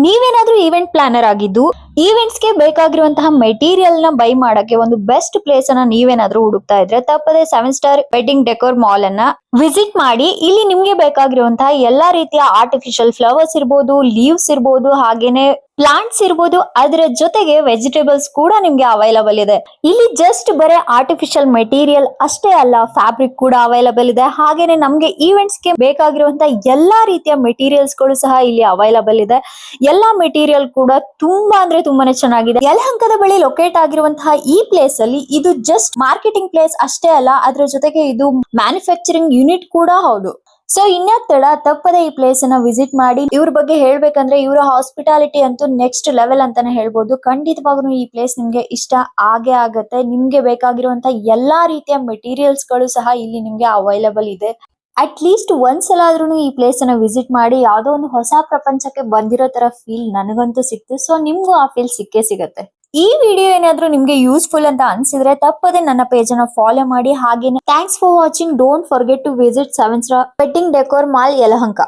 ನೀವೇನಾದ್ರೂ event planner ಆಗಿದ್ದು events ಗೆ ಬೇಕಾಗಿರುವಂತಹ ಮೆಟೀರಿಯಲ್ ನ ಬೈ ಮಾಡಕ್ಕೆ ಒಂದು ಬೆಸ್ಟ್ ಪ್ಲೇಸ್ ಅನ್ನ ನೀವೇನಾದ್ರೂ ಹುಡುಕ್ತಾ ಇದ್ರೆ ತಪ್ಪದೆ 7 ಸ್ಟಾರ್ ವೆಡ್ಡಿಂಗ್ ಡೆಕೋರ್ ಮಾಲ್ ಅನ್ನ ವಿಸಿಟ್ ಮಾಡಿ. ಇಲ್ಲಿ ನಿಮ್ಗೆ ಬೇಕಾಗಿರುವಂತಹ ಎಲ್ಲಾ ರೀತಿಯ ಆರ್ಟಿಫಿಷಿಯಲ್ ಫ್ಲವರ್ಸ್ ಇರ್ಬೋದು, ಲೀವ್ಸ್ ಇರ್ಬೋದು, ಹಾಗೇನೆ ಪ್ಲಾಂಟ್ಸ್ ಇರ್ಬೋದು, ಅದರ ಜೊತೆಗೆ ವೆಜಿಟೇಬಲ್ಸ್ ಕೂಡ ನಿಮ್ಗೆ ಅವೈಲಬಲ್ ಇದೆ. ಇಲ್ಲಿ ಜಸ್ಟ್ ಬರೀ ಆರ್ಟಿಫಿಷಿಯಲ್ ಮೆಟೀರಿಯಲ್ ಅಷ್ಟೇ ಅಲ್ಲ, ಫ್ಯಾಬ್ರಿಕ್ ಕೂಡ ಅವೈಲಬಲ್ ಇದೆ. ಹಾಗೇನೆ ನಮ್ಗೆ ಈವೆಂಟ್ಸ್ ಗೆ ಬೇಕಾಗಿರುವಂತಹ ಎಲ್ಲಾ ರೀತಿಯ ಮೆಟೀರಿಯಲ್ಸ್ ಗಳು ಸಹ ಇಲ್ಲಿ ಅವೈಲಬಲ್ ಇದೆ. ಎಲ್ಲಾ ಮೆಟೀರಿಯಲ್ ಕೂಡ ತುಂಬಾ ಅಂದ್ರೆ ತುಂಬಾನೇ ಚೆನ್ನಾಗಿದೆ. ಯಲಹಂಕದ ಬಳಿ ಲೊಕೇಟ್ ಆಗಿರುವಂತಹ ಈ ಪ್ಲೇಸ್ ಅಲ್ಲಿ ಇದು ಜಸ್ಟ್ ಮಾರ್ಕೆಟಿಂಗ್ ಪ್ಲೇಸ್ ಅಷ್ಟೇ ಅಲ್ಲ, ಅದರ ಜೊತೆಗೆ ಇದು ಮ್ಯಾನುಫ್ಯಾಕ್ಚರಿಂಗ್ ಯೂನಿಟ್ ಕೂಡ ಹೌದು. ಸೊ ಇನ್ಯಾಕ್ ತಡ, ತಪ್ಪದೆ ಈ ಪ್ಲೇಸ್ ಅನ್ನ ವಿಸಿಟ್ ಮಾಡಿ. ಇವ್ರ ಬಗ್ಗೆ ಹೇಳ್ಬೇಕಂದ್ರೆ ಇವರ ಹಾಸ್ಪಿಟಾಲಿಟಿ ಅಂತೂ ನೆಕ್ಸ್ಟ್ ಲೆವೆಲ್ ಅಂತಾನೆ ಹೇಳ್ಬೋದು. ಖಂಡಿತವಾಗ್ಲೂ ಈ ಪ್ಲೇಸ್ ನಿಮ್ಗೆ ಇಷ್ಟ ಆಗೇ ಆಗತ್ತೆ. ನಿಮ್ಗೆ ಬೇಕಾಗಿರುವಂತ ಎಲ್ಲಾ ರೀತಿಯ ಮೆಟೀರಿಯಲ್ಸ್ ಗಳು ಸಹ ಇಲ್ಲಿ ನಿಮ್ಗೆ ಅವೈಲಬಲ್ ಇದೆ. ಅಟ್ ಲೀಸ್ಟ್ ಒಂದ್ಸಲ ಆದ್ರೂ ಈ ಪ್ಲೇಸ್ ಅನ್ನ ವಿಸಿಟ್ ಮಾಡಿ. ಯಾವ್ದೋ ಒಂದು ಹೊಸ ಪ್ರಪಂಚಕ್ಕೆ ಬಂದಿರೋ ತರ ಫೀಲ್ ನನಗಂತೂ ಸಿಕ್ತು. ಸೊ ನಿಮ್ಗೂ ಆ ಫೀಲ್ ಸಿಕ್ಕೇ ಸಿಗತ್ತೆ. ಈ ವಿಡಿಯೋ ಏನಾದ್ರೂ ನಿಮ್ಗೆ ಯೂಸ್ಫುಲ್ ಅಂತ ಅನ್ಸಿದ್ರೆ ತಪ್ಪದೆ ನನ್ನ ಪೇಜ್ ಅನ್ನ ಫಾಲೋ ಮಾಡಿ. ಹಾಗೇನೆ thanks for watching. Don't forget to visit 7 star wedding decor mall Yelahanka.